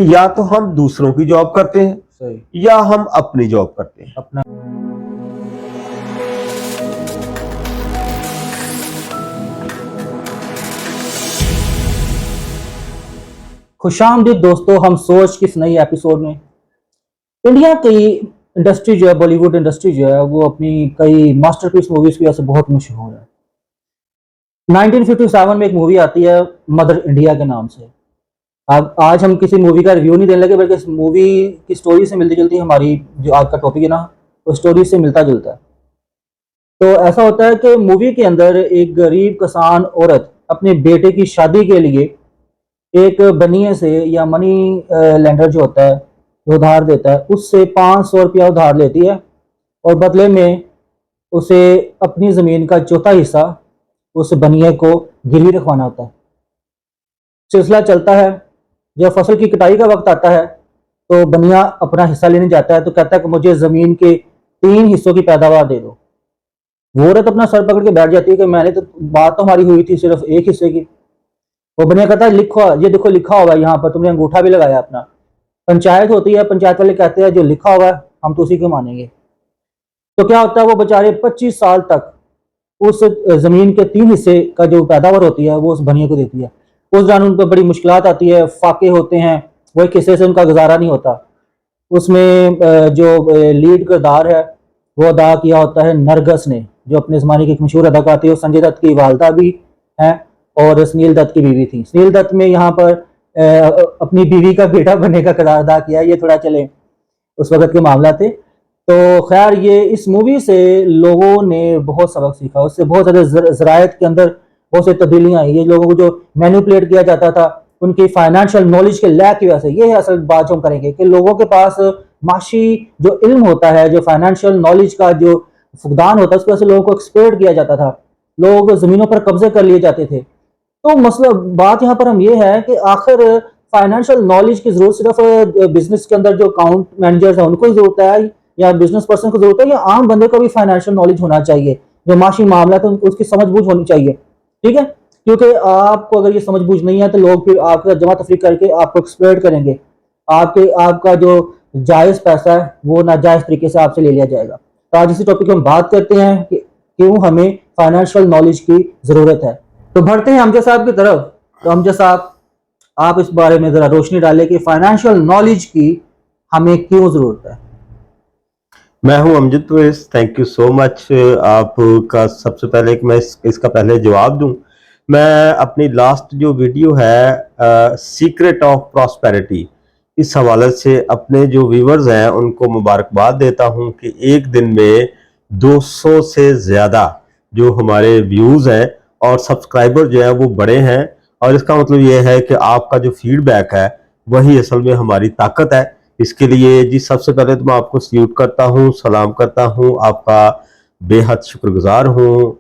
या तो हम दूसरों की जॉब करते हैं सही। या हम अपनी जॉब करते हैं। अपना खुशामदीद दोस्तों, हम सोच किस नई एपिसोड में। इंडिया की इंडस्ट्री जो है, बॉलीवुड इंडस्ट्री जो है, वो अपनी कई मास्टरपीस मूवीज की वजह से बहुत मशहूर है। 1957 में एक मूवी आती है मदर इंडिया के नाम से। अब आज हम किसी मूवी का रिव्यू नहीं देने लगे, बल्कि इस मूवी की स्टोरी से मिलती जुलती हमारी जो आज का टॉपिक है ना, वो स्टोरी से मिलता जुलता है। तो ऐसा होता है कि मूवी के अंदर एक गरीब किसान औरत अपने बेटे की शादी के लिए एक बनिए से या मनी लेंडर जो होता है, जो उधार देता है, उससे 500 रुपया उधार लेती है और बदले में उसे अपनी ज़मीन का चौथा हिस्सा उस बनिए को गिरवी रखवाना होता है। सिलसिला चलता है। जब फसल की कटाई का वक्त आता है तो बनिया अपना हिस्सा लेने जाता है, तो कहता है कि मुझे ज़मीन के 3 हिस्सों की पैदावार दे दो। वो औरत अपना सर पकड़ के बैठ जाती है कि मैंने तो बात तो हमारी हुई थी सिर्फ एक हिस्से की। वो बनिया कहता है लिखो, ये देखो लिखा हुआ है यहाँ पर, तुमने अंगूठा भी लगाया अपना। पंचायत होती है, पंचायत वाले कहते हैं जो लिखा हुआ है हम तो उसी को मानेंगे। तो क्या होता है, वो बेचारे 25 साल तक उस जमीन के 3 हिस्से का जो पैदावार होती है वो उस बनिया को देती है। उस दौरान उन पर बड़ी मुश्किलात आती है, फाके होते हैं, वो एक हिस्से से उनका गुजारा नहीं होता। उसमें जो लीड किरदार है वो अदा किया होता है नरगस ने, जो अपने ज़माने की एक मशहूर अदाकार थी। वो संजय दत्त की वालदा भी हैं और सुनील दत्त की बीवी थी। सुनील दत्त में यहाँ पर अपनी बीवी का बेटा बनने का किरदार अदा किया। ये थोड़ा चले उस वक्त के मामला थे। तो खैर, ये इस मूवी से लोगों ने बहुत सबक सीखा, उससे बहुत ज़्यादा ज़रायत के अंदर बहुत सी तब्दीलियाँ आई। ये लोगों को जो मैनिपुलेट किया जाता था उनकी फाइनेंशियल नॉलेज के लैक की वजह से, ये है असल बात जो हम करेंगे कि लोगों के पास माशी जो इल्म होता है, जो फाइनेंशियल नॉलेज का जो फुकदान होता है, उसकी वजह से लोगों को एक्सप्लॉइट किया जाता था। लोग ज़मीनों पर कब्जे कर लिए जाते थे। तो मसला बात यहाँ पर हम ये है कि आखिर फाइनेंशियल नॉलेज की जरूरत सिर्फ बिजनेस के अंदर जो अकाउंट मैनेजर्स हैं उनको ही जरूरत है, या बिजनेस पर्सन को जरूरत है, या आम बंदे को भी फाइनेंशियल नॉलेज होना चाहिए। जो माशी मामला तो उसकी समझबूझ होनी चाहिए। ठीक है, क्योंकि आपको अगर ये समझबूझ नहीं है तो लोग फिर आपके साथ जमा तफरीक करके आपको एक्सप्लॉइट करेंगे। आपका जो जायज़ पैसा है वो नाजायज़ तरीके से आपसे ले लिया जाएगा। तो आज इसी टॉपिक में हम बात करते हैं कि क्यों हमें फाइनेंशियल नॉलेज की ज़रूरत है। तो बढ़ते हैं अमजद साहब की तरफ। तो अमजद साहब, आप इस बारे में ज़रा रोशनी डालें कि फाइनेंशियल नॉलेज की हमें क्यों ज़रूरत है। मैं हूं अमजद वैस, थैंक यू सो मच। आपका सबसे पहले कि मैं इसका पहले जवाब दूं, मैं अपनी लास्ट जो वीडियो है सीक्रेट ऑफ प्रॉस्पेरिटी, इस हवाले से अपने जो व्यूवर्स हैं उनको मुबारकबाद देता हूं कि एक दिन में 200 से ज़्यादा जो हमारे व्यूज़ हैं और सब्सक्राइबर जो है वो बड़े हैं। और इसका मतलब ये है कि आपका जो फीडबैक है वही असल में हमारी ताकत है। इसके लिए जी सबसे पहले तो मैं आपको सल्यूट करता हूँ, सलाम करता हूँ, आपका बेहद शुक्रगुजार हूँ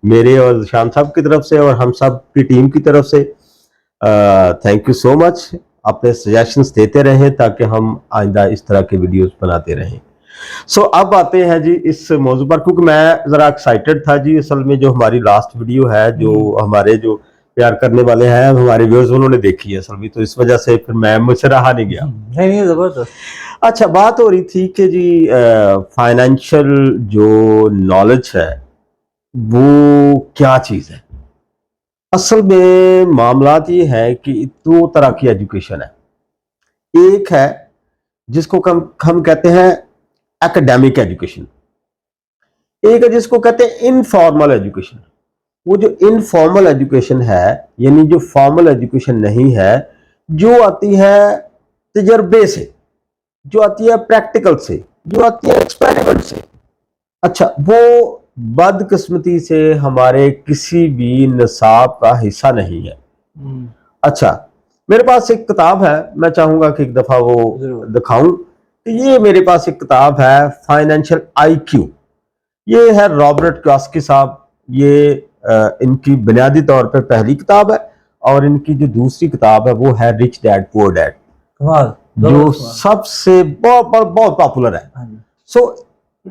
मेरे और शान साहब की तरफ से और हम सब की टीम की तरफ से। Thank you so much. अपने सजेशंस देते रहें ताकि हम आइंदा इस तरह के वीडियोस बनाते रहें। सो अब आते हैं जी इस मौजू पर, क्योंकि मैं ज़रा एक्साइटेड था जी। असल में जो हमारी लास्ट वीडियो है, जो हमारे जो प्यार करने वाले हैं हमारे व्यूअर्स, उन्होंने देखी है असल में, तो इस वजह से फिर मैं मुझसे रहा नहीं गया। नहीं, जबरदस्त। अच्छा, बात हो रही थी कि जी फाइनेंशियल जो नॉलेज है वो क्या चीज़ है। असल में मामलात ये है कि 2 तरह की एजुकेशन है। एक है जिसको हम कहते हैं एकेडमिक एजुकेशन, एक है जिसको कहते हैं इनफॉर्मल एजुकेशन। वो जो इनफॉर्मल एजुकेशन है, यानी जो फॉर्मल एजुकेशन नहीं है, जो आती है तजर्बे से, जो आती है प्रैक्टिकल से, जो आती है एक्सपेरिमेंट से। अच्छा, वो बदकिस्मती से हमारे किसी भी निसाब का हिस्सा नहीं है। अच्छा, मेरे पास एक किताब है, मैं चाहूंगा कि एक दफा वो दिखाऊं। तो ये मेरे पास एक किताब है फाइनेंशियल आईक्यू। ये है रॉबर्ट कियोसाकी साहब। ये इनकी बुनियादी तौर पर पहली किताब है और इनकी जो दूसरी किताब है वो है रिच डैड पुअर डैड, जो सबसे बहुत पॉपुलर है। सो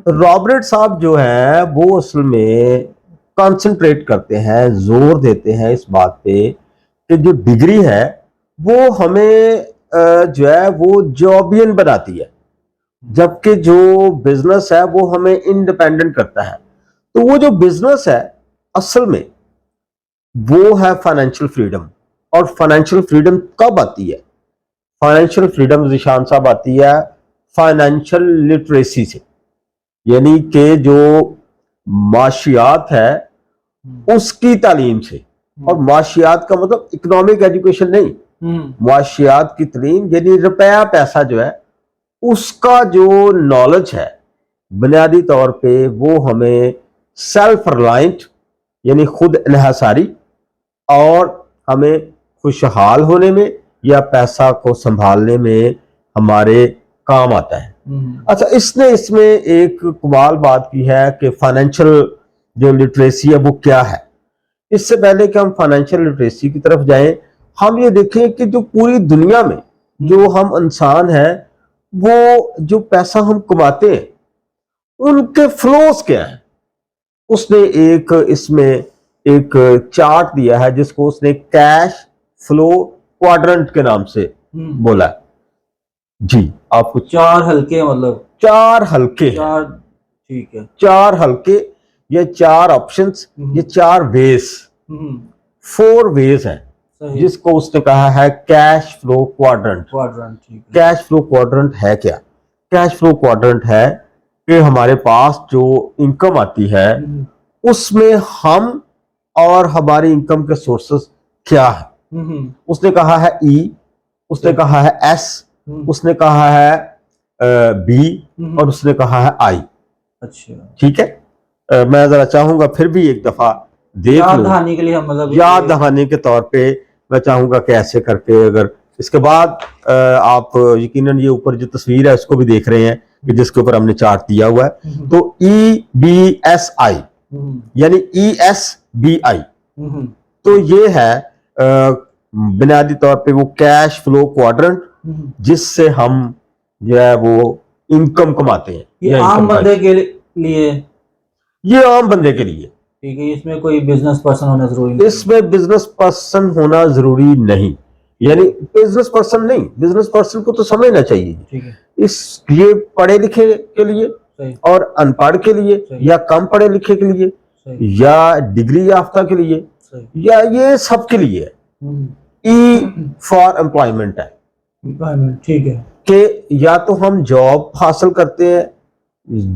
रॉबर्ट साहब जो है वो असल में कंसंट्रेट करते हैं, जोर देते हैं इस बात पे कि जो डिग्री है वो हमें जो है वो जॉबियन बनाती है, जबकि जो बिजनेस है वो हमें इंडिपेंडेंट करता है। तो वो जो बिजनेस है असल में वो है फाइनेंशियल फ्रीडम। और फाइनेंशियल फ्रीडम कब आती है? फाइनेंशियल फ्रीडम जिशान साहब आती है फाइनेंशियल लिटरेसी से, यानी कि जो माशियात है उसकी तालीम से। और माशियात का मतलब इकोनॉमिक एजुकेशन नहीं, माशियात की तालीम यानी रुपया पैसा जो है उसका जो नॉलेज है बुनियादी तौर पे वो हमें सेल्फ रिलायंट यानी खुद इन्हिसारी और हमें खुशहाल होने में या पैसा को संभालने में हमारे काम आता है। अच्छा, इसने इसमें एक कमाल बात की है कि फाइनेंशियल जो लिटरेसी है वो क्या है। इससे पहले कि हम फाइनेंशियल लिटरेसी की तरफ जाएं, हम ये देखें कि जो पूरी दुनिया में जो हम इंसान हैं वो जो पैसा हम कमाते हैं उनके फ्लोस क्या है। उसने एक इसमें एक चार्ट दिया है जिसको उसने कैश फ्लो क्वाड्रेंट के नाम से बोला है। जी, आपको चार हल्के, मतलब चार हल्के हैं, चार, ठीक है, चार हल्के, ये चार ऑप्शंस, ये चार वेज, 4 वेज हैं सही, जिसको उसने कहा है कैश फ्लो क्वाड्रेंट। क्वाड्रेंट, ठीक है, कैश फ्लो क्वाड्रेंट है क्या? कैश फ्लो क्वाड्रेंट है कि हमारे पास जो इनकम आती है उसमें हम और हमारी इनकम के सोर्सेस क्या है। उसने कहा है ई, उसने कहा है एस, उसने कहा है बी और उसने कहा है आई। अच्छा, ठीक है, मैं जरा चाहूंगा फिर भी एक दफा देख याद लूं, दहानी के लिए हम, मतलब याद दहाने के तौर पे मैं चाहूंगा कि ऐसे करके, अगर इसके बाद आप यकीनन ये ऊपर जो तस्वीर है उसको भी देख रहे हैं कि जिसके ऊपर हमने चार्ट दिया हुआ है, तो ई बी एस आई यानी ई एस बी आई, तो ये है बुनियादी तौर पे वो कैश फ्लो क्वाड्रेंट जिससे हम जो है वो इनकम कमाते हैं। ये आम बंदे के लिए, ये आम बंदे के लिए, ठीक है, इसमें कोई बिजनेस पर्सन होना जरूरी नहीं, इसमें बिजनेस पर्सन होना जरूरी नहीं, यानी बिजनेस पर्सन नहीं, बिजनेस पर्सन को तो समझना चाहिए, ठीक है, इस ये पढ़े लिखे के लिए सही, और अनपढ़ के लिए सही, या कम पढ़े लिखे के लिए सही, या डिग्री याफ्ता के लिए सही, या ये सब के लिए ई फॉर एम्प्लॉयमेंट है ठीक है, कि या तो हम जॉब हासिल करते हैं,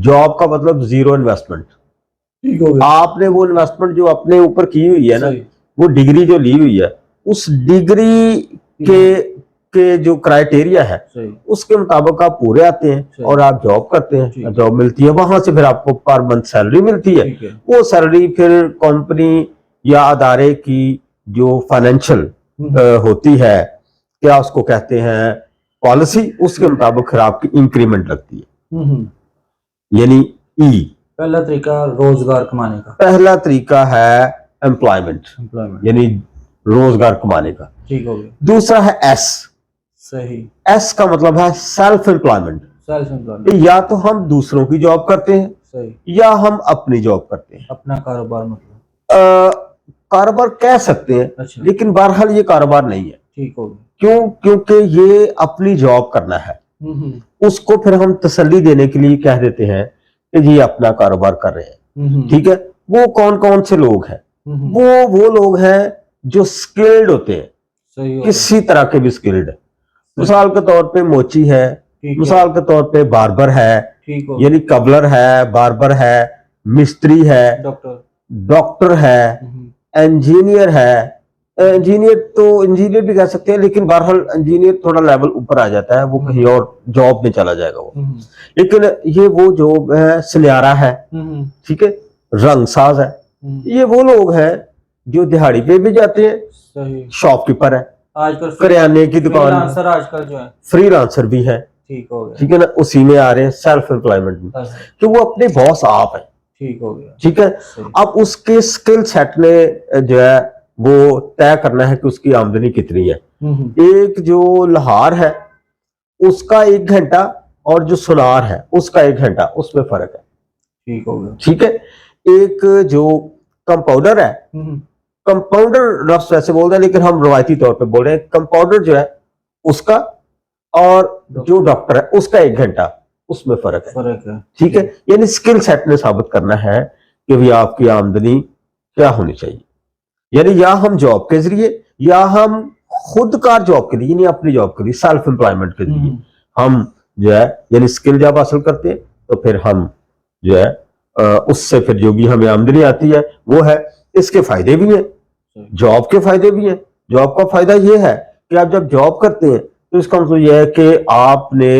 जॉब का मतलब जीरो इन्वेस्टमेंट, ठीक हो गया, आपने वो इन्वेस्टमेंट जो अपने ऊपर की हुई है ना, सही, वो डिग्री जो ली हुई है उस डिग्री के जो क्राइटेरिया है सही, उसके मुताबिक आप पूरे आते हैं और आप जॉब करते हैं, जॉब मिलती है, वहां से फिर आपको पर मंथ सैलरी मिलती है। वो सैलरी फिर कंपनी या अदारे की जो फाइनेंशियल होती है, क्या उसको कहते हैं, पॉलिसी, उसके मुताबिक फिर आपकी इंक्रीमेंट लगती है। यानी ई पहला तरीका रोजगार कमाने का, पहला तरीका है एम्प्लॉयमेंट यानी रोजगार कमाने का, ठीक हो गया। दूसरा है एस, सही, एस का मतलब है सेल्फ एम्प्लॉयमेंट, सेल्फ एम्प्लॉयमेंट, या तो हम दूसरों की जॉब करते हैं, सही, या हम अपनी जॉब करते हैं, अपना कारोबार, मतलब कारोबार कह सकते हैं, अच्छा, लेकिन बहरहाल ये कारोबार नहीं है। ठीक हो गया, क्यों? क्योंकि ये अपनी जॉब करना है, उसको फिर हम तसल्ली देने के लिए कह देते हैं कि जी अपना कारोबार कर रहे हैं। ठीक है, वो कौन कौन से लोग हैं? वो लोग हैं जो स्किल्ड होते हैं, सही, किसी तरह के भी स्किल्ड है। मिसाल के तौर पे मोची है, मिसाल के तौर पे बार्बर है, यानी कबलर है, बार्बर है, मिस्त्री है, डॉक्टर है, इंजीनियर है। इंजीनियर तो इंजीनियर भी कह सकते हैं, लेकिन बहरहाल इंजीनियर थोड़ा लेवल ऊपर आ जाता है, वो कहीं और जॉब में चला जाएगा वो। लेकिन ये वो जॉब है, सुनहरा है, ठीक है, रंगसाज है, ये वो लोग हैं जो दिहाड़ी पे भी जाते हैं, शॉपकीपर है, आजकल करियाने की दुकान, आजकल जो है फ्रीलांसर भी है, ठीक हो गया, ठीक है ना, उसी में आ रहे हैं, सेल्फ एम्प्लॉयमेंट में, कि वो अपने बॉस आप है, ठीक हो गया, ठीक है। अब उसके स्किल सेट ने जो है वो तय करना है कि उसकी आमदनी कितनी है। एक जो लोहार है उसका 1 घंटा और जो सुनार है उसका 1 घंटा, उसमें फर्क है, ठीक हो गया, ठीक है। एक जो कंपाउंडर है, कंपाउंडर लफ्ज वैसे बोल रहे हैं लेकिन हम रवायती तौर पे बोल रहे हैं, कंपाउंडर जो है उसका और जो डॉक्टर है उसका 1 घंटा, उसमें फर्क है। फर्क है। ठीक है, यानी स्किल सेट ने साबित करना है कि भी आपकी आमदनी क्या होनी चाहिए। यानी या हम जॉब के जरिए या हम खुदकार जॉब के लिए, यानी अपनी जॉब के लिए, सेल्फ एम्प्लॉयमेंट के लिए हम जो है यानी स्किल जब हासिल करते हैं तो फिर हम जो है उससे फिर जो भी हमें आमदनी आती है वो है। इसके फायदे भी हैं, जॉब के फायदे भी हैं। जॉब का फायदा ये है कि आप जब जॉब करते हैं तो इसका मतलब यह है कि आपने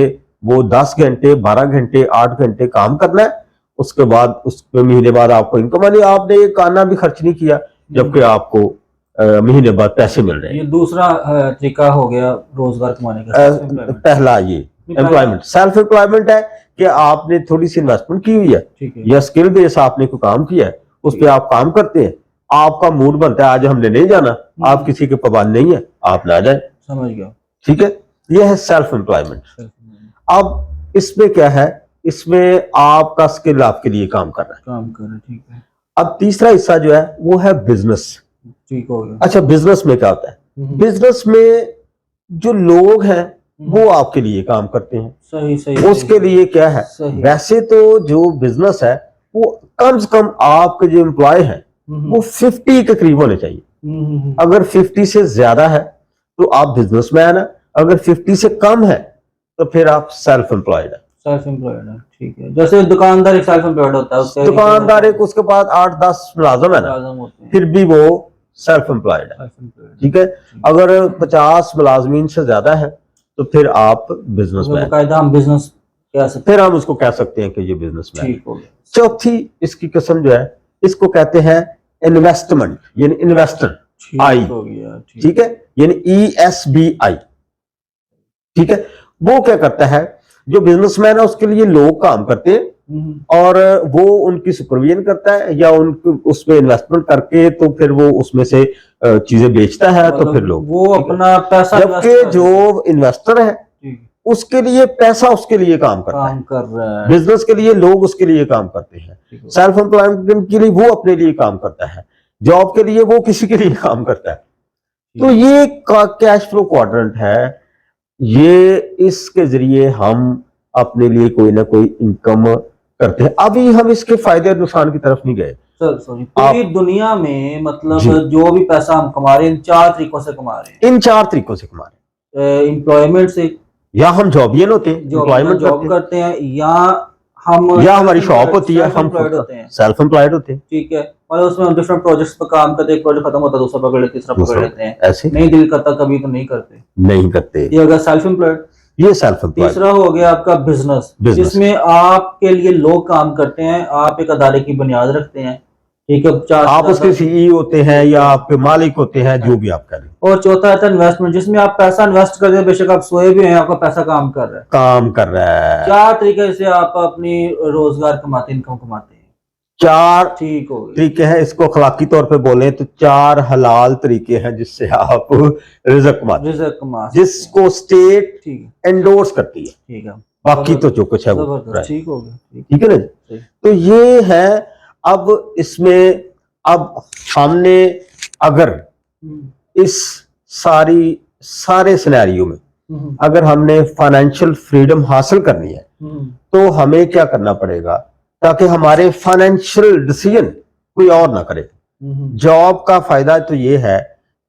वो 10 घंटे 12 घंटे 8 घंटे काम करना है, उसके बाद उसके महीने बाद आपको इनकम आनी। आपने एक आना भी खर्च नहीं किया, जबकि आपको महीने बाद पैसे मिल रहे हैं। ये दूसरा तरीका हो गया रोजगार कमाने का। पहला ये एम्प्लॉयमेंट, सेल्फ एम्प्लॉयमेंट है कि आपने थोड़ी सी इन्वेस्टमेंट की हुई है या स्किल बेस आपने कोई काम किया है, उस पर आप काम करते हैं। आपका मूड बनता है आज हमने नहीं जाना, आप किसी के पाबंद नहीं है, आप ना जाए। समझ गया। ठीक है, यह है सेल्फ एम्प्लॉयमेंट। अब इसमें क्या है, इसमें आपका स्किल आपके लिए काम कर रहा है। ठीक है। अब तीसरा हिस्सा जो है वो है बिजनेस। ठीक हो गया। अच्छा, बिजनेस में क्या होता है? बिजनेस में जो लोग हैं वो आपके लिए काम करते हैं। सही सही। उसके लिए क्या है, वैसे तो जो बिजनेस है वो कम से कम आपके जो एम्प्लॉय हैं वो 50 के करीब होने चाहिए। अगर 50 से ज्यादा है तो आप बिजनेसमैन है, अगर 50 से कम है तो फिर आप सेल्फ एम्प्लॉयड है। सेल्फ एम्प्लॉयड है। ठीक है, जैसे दुकानदार एक सेल्फ एम्प्लॉयड होता है, उसके दुकानदार एक, उसके पास 8-10 मुलाजिम है ना, फिर भी वो सेल्फ एम्प्लॉयड है। ठीक है, अगर 50 मुलाजमीन से ज्यादा है तो फिर आप बिजनेसमैन, हम बिजनेस कह सकते, फिर हम उसको कह सकते हैं कि ये बिजनेसमैन। ठीक हो गया। चौथी इसकी किस्म जो है इसको कहते हैं इन्वेस्टमेंट, यानी इन्वेस्टर, आई। ठीक है, यानी ESBI। ठीक है, वो क्या करता है, जो बिजनेसमैन है उसके लिए लोग काम करते हैं और वो उनकी सुपरविजन करता है या उनको उसमें इन्वेस्टमेंट करके तो फिर वो उसमें से चीजें बेचता है, तो फिर लोग वो अपना पैसा, जबकि जो इन्वेस्टर है उसके लिए पैसा उसके लिए काम करता है, कर रहा है। बिजनेस के लिए लोग उसके लिए काम करते हैं। सेल्फ एम्प्लॉयमेंट के लिए वो अपने लिए काम करता है, जॉब के लिए वो किसी के लिए काम करता है। तो ये कैश फ्लो क्वाड्रेंट है, ये इसके जरिए हम अपने लिए कोई ना कोई इनकम करते हैं। अभी हम इसके फायदे और नुकसान की तरफ नहीं गए। सॉरी, पूरी दुनिया में मतलब जो भी पैसा हम कमा रहे हैं इन 4 तरीकों से कमा रहे हैं। इन 4 तरीकों से कमा रहे हैं। एम्प्लॉयमेंट से, या हम जॉबियन होते हैं, एम्प्लॉयमेंट जॉब करते हैं, या हमारी शॉप होती है, हम सेल्फ एम्प्लॉयड होते हैं। ठीक है, और उसमें हम डिफरेंट प्रोजेक्ट्स पर काम करते हैं, एक प्रोजेक्ट खत्म होता है दूसरा पकड़ लेते हैं, तीसरा पकड़ लेते हैं, ऐसे नहीं दिल करता कभी तो नहीं करते। ये अगर सेल्फ एम्प्लॉयड, ये सेल्फ एम्प्लॉयड। तीसरा हो गया आपका बिजनेस, जिसमें आपके लिए लोग काम करते हैं, आप एक अदारे की बुनियाद रखते हैं। ठीक है, आप उसके CEO होते हैं या आपके मालिक होते हैं, जो भी आप करें। और चौथा आता है इन्वेस्टमेंट, जिसमें आप पैसा इन्वेस्ट करते हैं, बेशक आप सोए भी हैं, आपका पैसा काम कर रहा है। 4 तरीके से आप अपनी रोजगार कमाते, इनकम कमाते हैं। 4 ठीक हो गया तरीके हैं, इसको अखलाकी तौर पे बोले तो 4 हलाल तरीके हैं जिससे आप रिज़्क कमाते, जिसको स्टेट एंडोर्स करती है। ठीक है, बाकी तो जो कुछ है वो ठीक हो गया। ठीक है ना जी। तो ये है। अब इसमें अब हमने अगर इस सारे सिनेरियो में अगर हमने फाइनेंशियल फ्रीडम हासिल करनी है तो हमें क्या करना पड़ेगा ताकि हमारे फाइनेंशियल डिसीजन कोई और ना करे। जॉब का फायदा तो ये है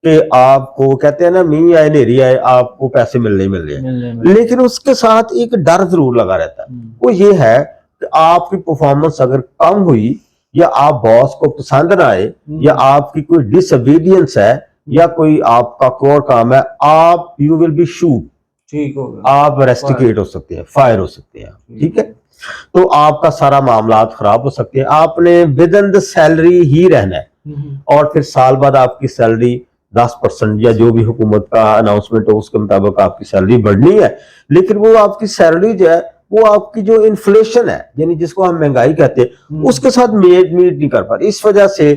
कि आपको कहते हैं ना, मी आए नेरी आए, आपको पैसे मिलने रहे, लेकिन उसके साथ एक डर जरूर लगा रहता है। वो ये है कि आपकी परफॉर्मेंस अगर कम हुई या आप बॉस को पसंद ना आए या आपकी कोई डिसओबीडियंस है या कोई आपका कोर काम है, आप यू विल बी शूट। ठीक हो गया, आप रेस्टिकेट हो सकते हैं, फायर हो सकते हैं। ठीक है, तो आपका सारा मामला खराब हो सकते हैं। आपने विद इन द सैलरी ही रहना है और फिर साल बाद आपकी सैलरी 10% या जो भी हुकूमत का अनाउंसमेंट हो उसके मुताबिक आपकी सैलरी बढ़नी है, लेकिन वो आपकी सैलरी जो है वो आपकी जो इन्फ्लेशन है, यानी जिसको हम महंगाई कहते हैं, उसके साथ मीट नहीं कर पा रही। इस वजह से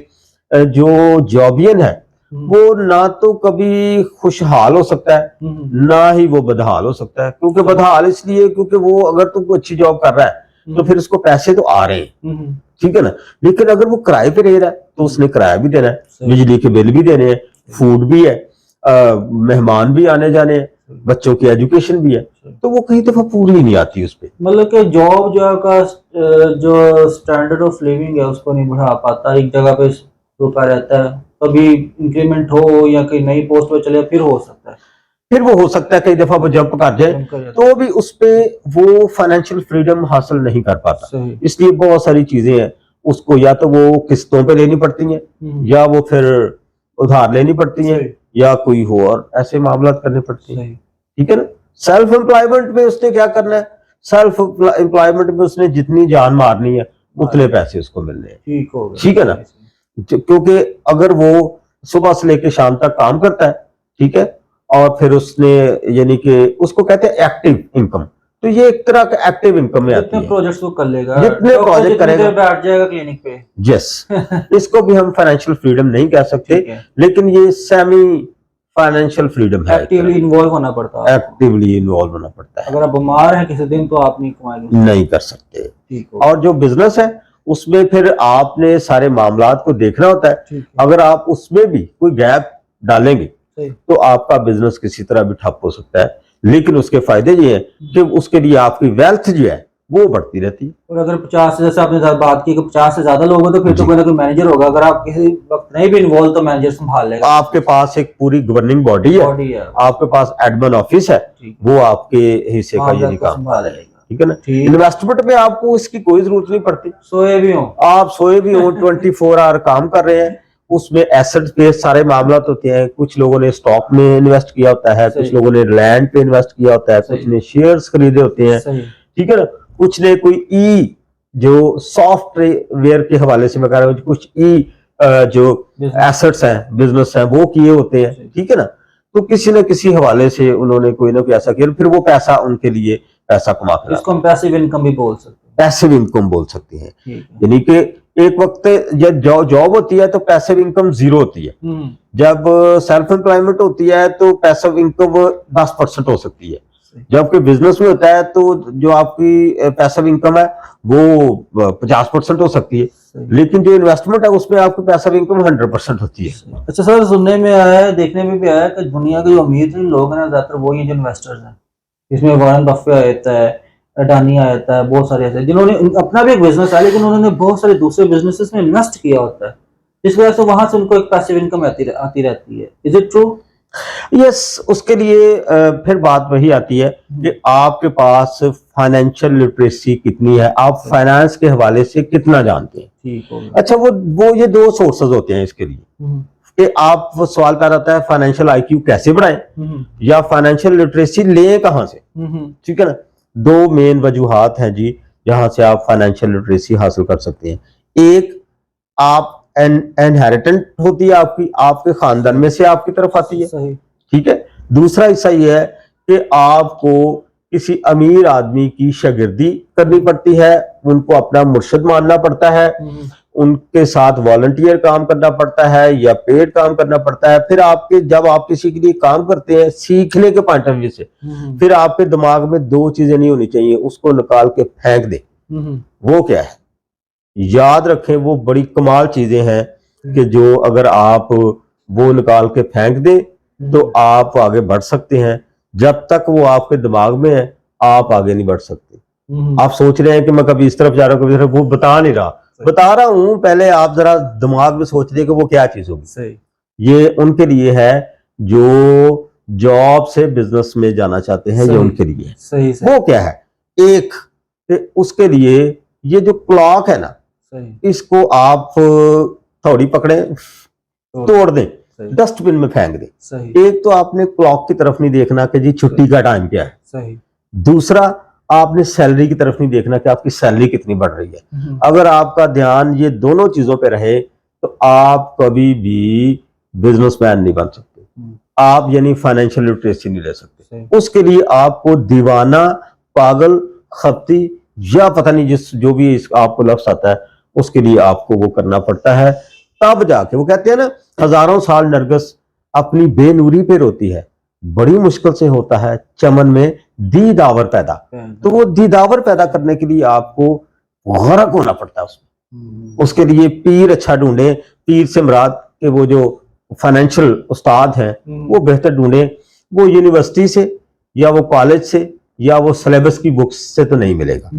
जो जॉबियन है वो ना तो कभी खुशहाल हो सकता है ना ही वो बदहाल हो सकता है। क्योंकि बदहाल इसलिए क्योंकि वो अगर तो कोई अच्छी जॉब कर रहा है तो फिर उसको पैसे तो आ रहे हैं, ठीक है ना, लेकिन अगर वो किराए पे रह रहा है तो उसने किराया भी देना है, बिजली के बिल भी देने हैं, फूड भी है, मेहमान भी आने जाने हैं, बच्चों की एजुकेशन भी है। तो वो कहीं दफा पूरी ही नहीं आती उस पर। मतलब कि जॉब जो है आपका जो स्टैंडर्ड ऑफ लिविंग है उसको नहीं बढ़ा पाता, एक जगह पे रुका रहता है, कभी इंक्रीमेंट हो या कहीं नई पोस्ट पे चले फिर हो सकता है, फिर वो हो सकता है कई दफा वो जंप कर जाए, जंप कर जाता है। तो भी उस पे वो फाइनेंशियल फ्रीडम हासिल नहीं कर पाता। सही। इसलिए बहुत सारी चीजें हैं, उसको या तो वो किस्तों पे लेनी पड़ती हैं, या वो फिर उधार लेनी पड़ती हैं, सही। या कोई हो और ऐसे मामला करने पड़ते हैं। सही। ठीक है ना। सेल्फ एम्प्लॉयमेंट में उसने क्या करना है, सेल्फ एम्प्लॉयमेंट में उसने जितनी जान मारनी है उतने पैसे उसको मिलने हैं। ठीक हो गया। ठीक है ना। क्योंकि अगर वो सुबह से लेकर शाम तक काम करता है, ठीक है, और फिर उसने यानी कि उसको कहते हैं एक्टिव इनकम, तो ये एक तरह का एक्टिव इनकम में आती जितने है। प्रोजेक्ट्स वो कर लेगा, जितने डॉक्टर प्रोजेक्ट जितनी करेगा, देर बैठ जाएगा क्लिनिक पे। यस इसको भी हम फाइनेंशियल फ्रीडम नहीं कह सकते, ठीक है। लेकिन ये सेमी फाइनेंशियल फ्रीडम है। एक्टिवली इन्वॉल्व होना पड़ता है, एक्टिवली इन्वॉल्व होना पड़ता है, अगर आप बीमार हैं किसी दिन तो आप नहीं कमाएंगे। नहीं कर सकते। ठीक हो। और जो बिजनेस है उसमें फिर आपने सारे मामलात को देखना होता है। ठीक है। अगर आप उसमें भी कोई गैप डालेंगे सही। तो आपका बिजनेस किसी तरह भी ठप हो सकता है, लेकिन उसके फायदे ये हैं कि उसके लिए आपकी वेल्थ जो है वो बढ़ती रहती है। और अगर 50 से, जैसे आपने बात की कि 50 से ज्यादा लोग हो तो फिर तो जी। कोई ना कोई मैनेजर होगा, अगर आप किसी वक्त नहीं भी इन्वॉल्व तो मैनेजर संभाल लेगा। आपके पास एक पूरी गवर्निंग बॉडी है, बॉडी है, आपके पास एडमिन ऑफिस है, ठीक वो आपके हिस्से का ये मामला नहीं को काम संभाल पालेगा। लेगा। ठीक है ना। ठीक। इन्वेस्टमेंट में आपको इसकी कोई जरूरत नहीं पड़ती, सोए भी हो, आप सोए भी हो 24 आवर काम कर रहे हैं। उसमें एसेट बेस्ड सारे मामला होते हैं, कुछ लोगों ने स्टॉक में इन्वेस्ट किया होता है, सही। कुछ लोगों ने लैंड पे इन्वेस्ट किया होता है, कुछ सही। ने शेयर्स खरीदे होते हैं। सही। ठीक है ना। कुछ ने कोई ई जो सॉफ्टवेयर के हवाले से मैं कह रहा हूँ, कुछ ई जो Business। एसेट्स हैं, बिजनेस हैं, वो किए होते हैं। सही। ठीक है ना। तो किसी न किसी हवाले से उन्होंने कोई ना कोई ऐसा किया, फिर वो पैसा उनके लिए पैसा कमा कर इसको हम पैसिव इनकम भी बोल सकते हैं। पैसिव इनकम बोल सकते हैं। ठीक है। यानी कि एक वक्त जब जॉब होती है तो पैसिव इनकम 0 होती है, जब सेल्फ एम्प्लॉयमेंट होती है तो पैसिव इनकम 10% हो सकती है, जबकि बिजनेस में होता है तो जो आपकी पैसिव इनकम है वो 50% हो सकती है, लेकिन जो इन्वेस्टमेंट है उसमें आपकी पैसिव इनकम 100% होती है। अच्छा सर, सुनने में आया है, देखने में भी आया है कि दुनिया के जो अमीर लोग हैं ना, ज्यादातर वो ही जो इन्वेस्टर्स हैं, इसमें वॉरेन बफेट आता है, अडानी आता है, बहुत सारे ऐसे जिन्होंने अपना भी एक बिजनेस है लेकिन उन्होंने बहुत सारे दूसरे बिजनेसेस में इन्वेस्ट किया होता है, इस वजह से वहां से उनको एक पैसिव इनकम आती रहती है। Is it true? यस। उसके लिए फिर बात वही आती है कि आपके पास फाइनेंशियल लिटरेसी कितनी है, आप फाइनेंस के हवाले से कितना जानते हैं। ठीक हो गया। अच्छा, वो ये 2 सोर्सेज होते हैं इसके लिए कि आप सवाल पैदा होता है फाइनेंशियल आईक्यू कैसे बढ़ाएं या फाइनेंशियल लिटरेसी लें कहां से। ठीक है ना। 2 मेन वजूहात हैं जी जहां से आप फाइनेंशियल लिटरेसी हासिल कर सकते हैं। एक, आप इनहेरिटेंट होती है आपकी, आपके खानदान में से आपकी तरफ आती है। सही। ठीक है। दूसरा हिस्सा यह है कि आपको किसी अमीर आदमी की शागिर्दी करनी पड़ती है, उनको अपना मुर्शिद मानना पड़ता है, उनके साथ वॉलंटियर काम करना पड़ता है या पेड काम करना पड़ता है। फिर आपके जब आप किसी के लिए काम करते हैं सीखने के पॉइंट ऑफ व्यू से, फिर आपके दिमाग में 2 चीजें नहीं होनी चाहिए, उसको निकाल के फेंक दे। वो क्या है, याद रखें, वो बड़ी कमाल चीजें हैं कि जो अगर आप वो निकाल के फेंक दे तो आप आगे बढ़ सकते हैं। जब तक वो आपके दिमाग में है आप आगे नहीं बढ़ सकते। आप सोच रहे हैं कि मैं कभी इस तरफ जा रहा हूँ, कभी इस तरफ, वो बता नहीं रहा, बता रहा हूं, पहले आप जरा दिमाग में सोच रहे कि वो क्या चीज होगी। सही। ये उनके लिए है जो जॉब से बिजनेस में जाना चाहते हैं, ये उनके लिए। सही। वो क्या है, एक उसके लिए ये जो क्लॉक है ना, सही। इसको आप थोड़ी पकड़े, तोड़ दें, डस्टबिन में फेंक दें। सही। एक तो आपने क्लॉक की तरफ नहीं देखना कि जी छुट्टी का टाइम क्या है। सही। दूसरा, आपने सैलरी की तरफ नहीं देखना कि आपकी सैलरी कितनी बढ़ रही है। अगर आपका ध्यान ये दोनों चीजों पे रहे तो आप कभी भी बिजनेसमैन नहीं बन सकते, आप यानी फाइनेंशियल लिटरेसी नहीं ले सकते। उसके लिए आपको दीवाना, पागल, खपती या पता नहीं जिस जो भी आपको लफ्ज आता है उसके लिए आपको वो करना पड़ता है। तब जाके वो कहते हैं ना, हजारों साल नरगिस अपनी बेनूरी पे रोती है, बड़ी मुश्किल से होता है चमन में दीदावर पैदा। तो वो दीदावर पैदा करने के लिए आपको गरक होना पड़ता है उसमें। उसके लिए पीर अच्छा ढूंढे, पीर से मुराद के वो जो फाइनेंशियल उस्ताद हैं वो बेहतर ढूंढे, वो यूनिवर्सिटी से या वो कॉलेज से या वो सिलेबस की बुक्स से तो नहीं मिलेगा।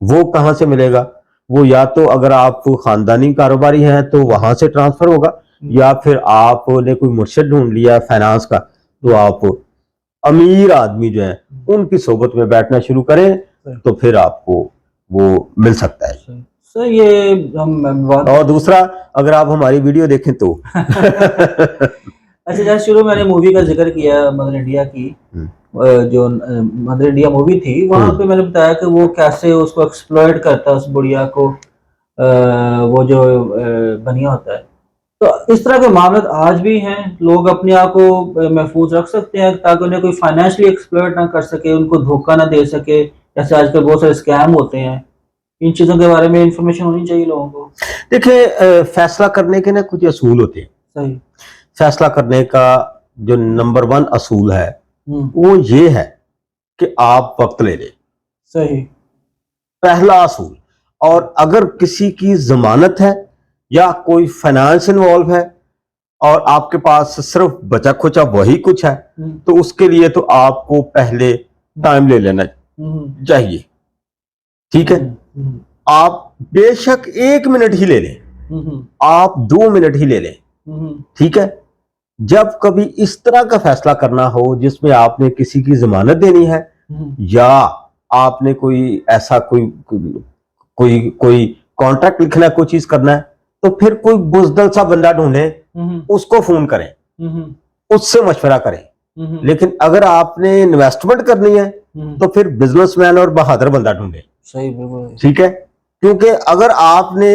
वो कहाँ से मिलेगा? वो या तो अगर आप खानदानी कारोबारी हैं तो वहां से ट्रांसफर होगा, या फिर आपने कोई मुर्शिद ढूंढ लिया फाइनेंस का, तो आप अमीर आदमी जो है उनकी सोबत में बैठना शुरू करें, तो फिर आपको वो मिल सकता है। सर ये हम और दूसरा, अगर आप हमारी वीडियो देखें तो अच्छा, जैसे शुरू मैंने मूवी का जिक्र किया मदर इंडिया की, जो मदर इंडिया मूवी थी, वहां पे मैंने बताया कि वो कैसे उसको एक्सप्लॉइट करता है, उस बुढ़िया को, वो जो बनिया होता है। तो इस तरह के मामले आज भी हैं, लोग अपने आप को महफूज रख सकते हैं ताकि उन्हें कोई फाइनेंशियली एक्सप्लॉइट ना कर सके, उनको धोखा ना दे सके, जैसे आजकल बहुत सारे स्कैम होते हैं। इन चीजों के बारे में इंफॉर्मेशन होनी चाहिए लोगों को। देखिए, फैसला करने के ना कुछ असूल होते हैं। सही। फैसला करने का जो नंबर 1 असूल है वो ये है कि आप वक्त ले लें। सही। पहला असूल। और अगर किसी की जमानत है या कोई फाइनेंस इन्वॉल्व है और आपके पास सिर्फ बचा खुचा वही कुछ है, तो उसके लिए तो आपको पहले टाइम ले लेना चाहिए। ठीक है, आप बेशक 1 मिनट ही ले लें, आप 2 मिनट ही ले लें। ठीक है, जब कभी इस तरह का फैसला करना हो जिसमें आपने किसी की जमानत देनी है या आपने कोई ऐसा कोई कोई कोई कॉन्ट्रैक्ट लिखना है, कोई चीज करना है, तो फिर कोई बुजदल सा बंदा ढूंढे, उसको फोन करें, उससे मशवरा करें। लेकिन अगर आपने इन्वेस्टमेंट करनी है तो फिर बिजनेसमैन और बहादुर बंदा ढूंढे। सही, बिल्कुल। ठीक है, क्योंकि अगर आपने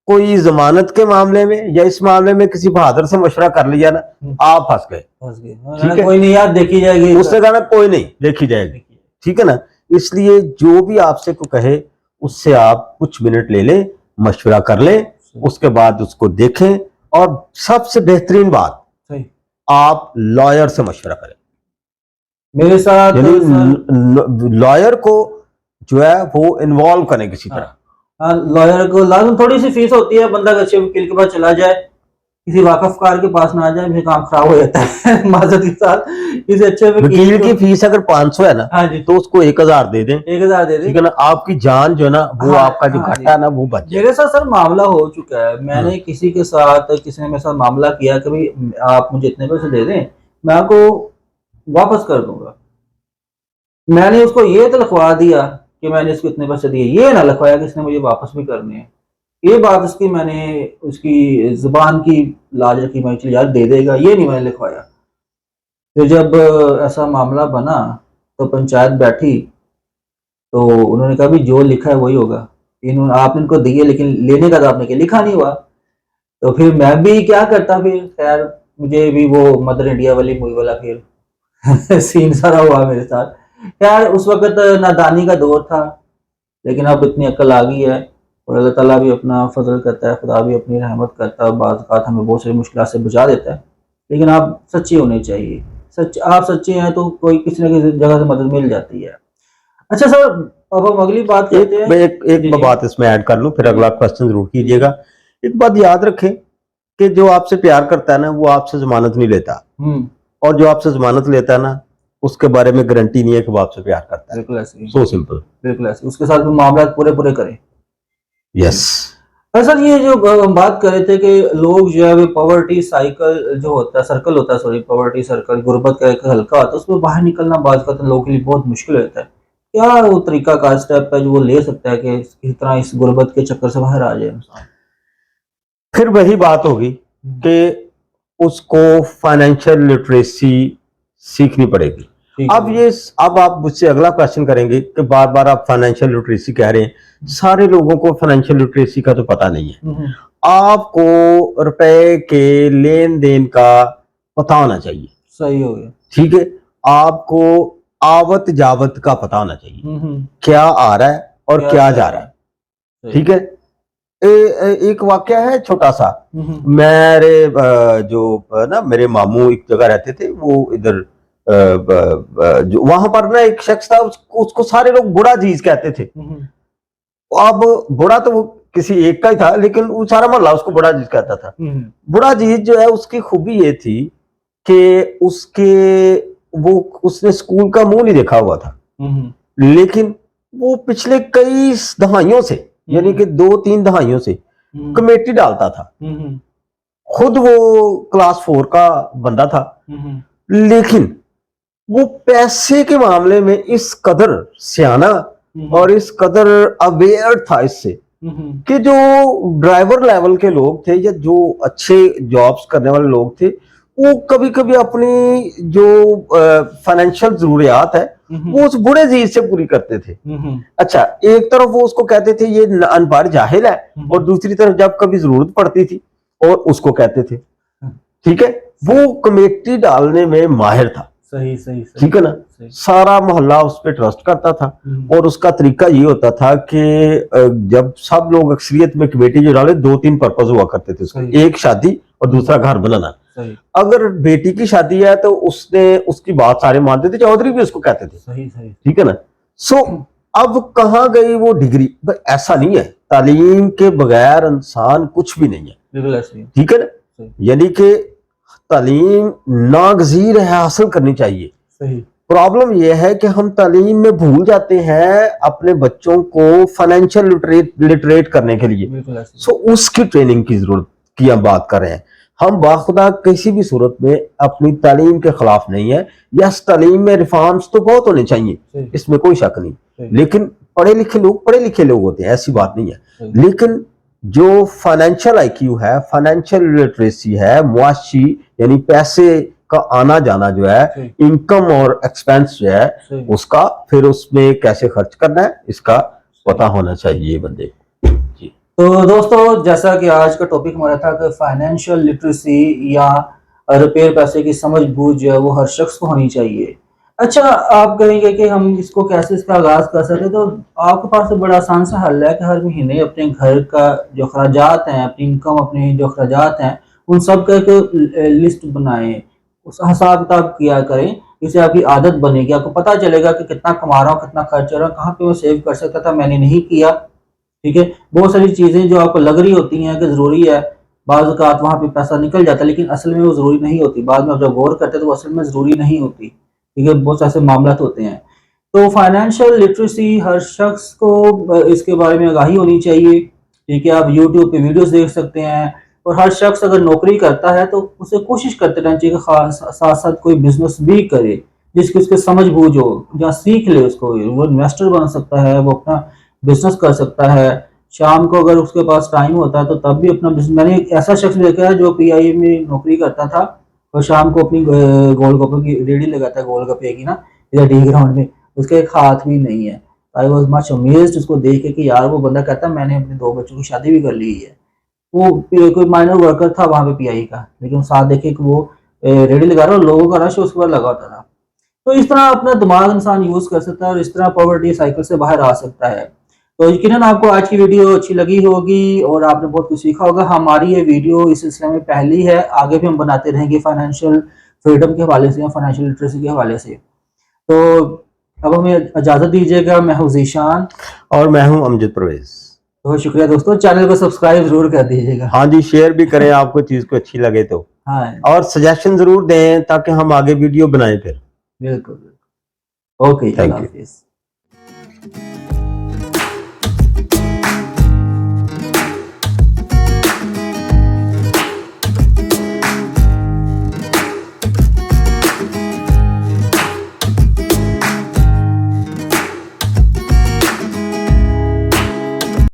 कोई जमानत के मामले में या इस मामले में किसी बहादुर से मशवरा कर लिया ना, आप फंस गए। ठीक है, कोई नहीं यार, देखी जाएगी। उसने कहा ना, कोई नहीं, देखी जाएगी। ठीक है ना, इसलिए जो भी आपसे को कहे उससे आप कुछ मिनट ले लें, मशवरा कर लें, उसके बाद उसको देखें। और सबसे बेहतरीन बात, आप लॉयर से मशवरा करें। मेरे साथ लॉयर को जो है वो इन्वॉल्व करें किसी तरह। लॉयर को लाजम थोड़ी सी फीस होती है, बंदा अच्छे वकील के पास चला जाए, किसी वाकफकार के पास ना आ जाए, फिर काम खराब हो जाता है। माजरत के साथ किसी अच्छे वकील की फीस अगर 500 है ना, हाँ जी, तो उसको 1000 दे दें। 1000 दे दें, ठीक है ना, आपकी जान जो है ना वो आपका जो घाटा है ना वो बच जाए। मेरे साथ सर मामला हो चुका है, मैंने किसी के साथ, किसी ने मेरे साथ मामला किया कि भाई आप मुझे इतने पैसे दे दें, मैं आपको वापस कर दूंगा। मैंने उसको ये तो लिखवा दिया कि मैंने इसको इतने पैसे दिए, ये ना लिखवाया कि इसने मुझे वापस भी करने हैं। ये बात उसकी मैंने उसकी जुबान की लाज रखी, मैं यार दे देगा, ये नहीं मैंने लिखवाया। फिर जब ऐसा मामला बना तो पंचायत बैठी, तो उन्होंने कहा भी जो लिखा है वही होगा, इन्होंने आपने इनको दिए लेकिन लेने का तो आपने क्या लिखा नहीं हुआ। तो फिर मैं भी क्या करता, फिर खैर मुझे भी वो मदर इंडिया वाली मूवी वाला फिर सीन सारा हुआ मेरे साथ। यार उस वक्त नादानी का दौर था, लेकिन अब इतनी अक्ल आ गई है और अल्लाह ताला भी अपना फजल करता है, खुदा भी अपनी रहमत करता है, बाज़ औक़ात हमें बहुत सारी मुश्किल से बचा देता है। लेकिन आप सच्चे होने चाहिए, आप सच्चे हैं तो कोई किसी न किसी जगह से मदद मिल जाती है। अच्छा सर, अब हम अगली बात करते हैं। एक बात इसमें ऐड कर लूं, फिर अगला क्वेश्चन जरूर कीजिएगा। एक बात याद रखें कि जो आपसे प्यार करता है ना वो आपसे जमानत नहीं लेता, और जो आपसे जमानत लेता है ना उसके बारे में गारंटी नहीं है कि वो आपसे प्यार करता है। बिल्कुल ऐसे, सो सिंपल। बिल्कुल ऐसे, उसके साथ भी मामला पूरे करें। यस। सर ये जो हम बात कर रहे थे कि लोग जो है पॉवर्टी साइकिल जो होता है, सर्कल होता है, सॉरी पॉवर्टी सर्कल, गुर्बत का एक हल्का होता है, उसमें बाहर निकलना बात करते हैं लोगों के लिए बहुत मुश्किल होता है। क्या वो तरीका का स्टेप है जो वो ले सकता है कि इस तरह इस गुर्बत के चक्कर से बाहर आ जाए इंसान? फिर वही बात होगी कि उसको फाइनेंशियल लिटरेसी सीखनी पड़ेगी। अब आप मुझसे अगला क्वेश्चन करेंगे कि बार बार आप फाइनेंशियल लिटरेसी कह रहे हैं, सारे लोगों को फाइनेंशियल लिटरेसी का तो पता नहीं है। आपको रुपए के लेन देन का पता होना चाहिए। सही हो गया। ठीक है, आपको आवत जावत का पता होना चाहिए, क्या आ रहा है और क्या जा रहा है। ठीक है, एक वाक्य है छोटा सा। मेरे जो ना मेरे मामू एक जगह रहते थे, वो इधर जो वहां पर ना एक शख्स था, उसको सारे लोग बुढ़ा जीज कहते थे। अब बुढ़ा तो वो किसी एक का ही था, लेकिन वो सारा मोहल्ला उसको बुढ़ा जीज कहता था। बुढ़ा जीज जो है उसकी खूबी ये थी कि उसके वो उसने स्कूल का मुंह नहीं देखा हुआ था, लेकिन वो पिछले कई दहाइयों से, यानी कि 2-3 दहाइयों से कमेटी डालता था। खुद वो क्लास 4 का बंदा था, लेकिन वो पैसे के मामले में इस कदर सियाना और इस कदर अवेयर था इससे कि जो ड्राइवर लेवल के लोग थे या जो अच्छे जॉब्स करने वाले लोग थे, वो कभी कभी अपनी जो फाइनेंशियल जरूरियात है वो उस बूढ़े जी से पूरी करते थे। अच्छा, एक तरफ वो उसको कहते थे ये अनपढ़ जाहिल है, और दूसरी तरफ जब कभी जरूरत पड़ती थी और उसको कहते थे, ठीक है, वो कमेटी डालने में माहिर था। सही सही, ठीक है ना, सारा मोहल्ला उस पर ट्रस्ट करता था। और उसका तरीका ये होता था कि जब सब लोग अक्सरियत में कमेटी जो डाले, 2-3 पर्पज हुआ करते थे उसके, एक शादी और दूसरा घर बनाना। अगर बेटी की शादी है तो उसने उसकी बात सारे मानते थे, चौधरी भी उसको कहते थे। सही सही, ठीक है ना। सो अब कहाँ गई वो डिग्री? ऐसा नहीं है, तालीम के बगैर इंसान कुछ भी नहीं है। ठीक है ना, यानी कि तालीम नागजीर है, हासिल करनी चाहिए। सही। प्रॉब्लम यह है कि हम तालीम में भूल जाते हैं अपने बच्चों को फाइनेंशियल लिटरेट करने के लिए। सो उसकी ट्रेनिंग की जरूरत की हम बात कर रहे हैं। हम बाखुदा किसी भी सूरत में अपनी तालीम के खिलाफ नहीं है। यस, तालीम में रिफॉर्म्स तो बहुत होने चाहिए, इसमें कोई शक नहीं, लेकिन पढ़े लिखे लोग होते हैं, ऐसी बात नहीं है। लेकिन जो फाइनेंशियल आईक्यू है, फाइनेंशियल लिटरेसी है, मुआशी यानी पैसे का आना जाना जो है, इनकम और एक्सपेंस जो है, उसका फिर उसमें कैसे खर्च करना है, इसका पता होना चाहिए बंदे को। जी तो दोस्तों, जैसा कि आज का टॉपिक हमारा था कि फाइनेंशियल लिटरेसी या रुपये पैसे की समझ बूझ जो है वो हर शख्स को होनी चाहिए। अच्छा, आप कहेंगे कि हम इसको कैसे इसका आगाज कर सकते हैं, तो आपके पास तो बड़ा आसान सा हल है कि हर महीने अपने घर का जो खर्चात हैं, अपनी इनकम, अपने जो खर्चात हैं, उन सब का एक लिस्ट बनाएं, उस हिसाब किताब किया करें। इससे आपकी आदत बनेगी, आपको पता चलेगा कि कितना कमा रहा हूँ, कितना खर्च कर रहा हूँ, कहाँ पे मैं सेव कर सकता था, मैंने नहीं किया। ठीक है, बहुत सारी चीजें जो आपको लग रही होती हैं कि जरूरी है, बाज़ औक़ात वहाँ पे पैसा निकल जाता है, लेकिन असल में वो जरूरी नहीं होती। बाद में आप जब गौर करते हैं तो वो असल में जरूरी नहीं होती। ठीक है, बहुत ऐसे मामला होते हैं। तो फाइनेंशियल लिटरेसी हर शख्स को इसके बारे में आगाही होनी चाहिए। ठीक है, आप यूट्यूब पे वीडियोस देख सकते हैं, और हर शख्स अगर नौकरी करता है तो उसे कोशिश करते रहना चाहिए कि साथ साथ कोई बिजनेस भी करे जिसकी उसके समझ बूझ हो, जहाँ सीख ले उसको, वो इन्वेस्टर बन सकता है, वो अपना बिजनेस कर सकता है। शाम को अगर उसके पास टाइम होता है तो तब भी अपना बिजनेस, मैंने एक ऐसा शख्स देखा है जो पीआईए में नौकरी करता था और शाम को अपनी गोलगप्पे की रेडी लगाता है, गोलगप्पे की ना, इधर डी ग्राउंड में, उसका एक हाथ भी नहीं है। आई वॉज मच अमेज्ड उसको देख के कि यार, वो बंदा कहता है मैंने अपने 2 बच्चों की शादी भी कर ली है। वो कोई माइनर वर्कर था वहां पे पीआई का, लेकिन साथ देखे कि वो रेडी लगा रहा है और लोगों का रश उसके बाद लगा होता था। तो इस तरह अपना दिमाग इंसान यूज कर सकता है और इस तरह पॉवर्टी साइकिल से बाहर आ सकता है। तो यकीनन आपको आज की वीडियो अच्छी लगी होगी और आपने बहुत कुछ सीखा होगा। हमारी ये वीडियो इस सिलसिले में पहली है, आगे भी हम बनाते रहेंगे फाइनेंशियल फ्रीडम के हवाले से या फाइनेंशियल लिटरेसी के हवाले से। तो अब हमें इजाजत दीजिएगा। मैं हूँ जीशान और मैं हूँ अमजद परवेज। बहुत शुक्रिया दोस्तों, चैनल को सब्सक्राइब जरूर कर दीजिएगा। हाँ जी, शेयर भी करें आपको चीज को अच्छी लगे तो। हाँ, और सजेशन जरूर दें ताकि हम आगे वीडियो बनाएं फिर। बिल्कुल। Okay, thank you. हाफिज।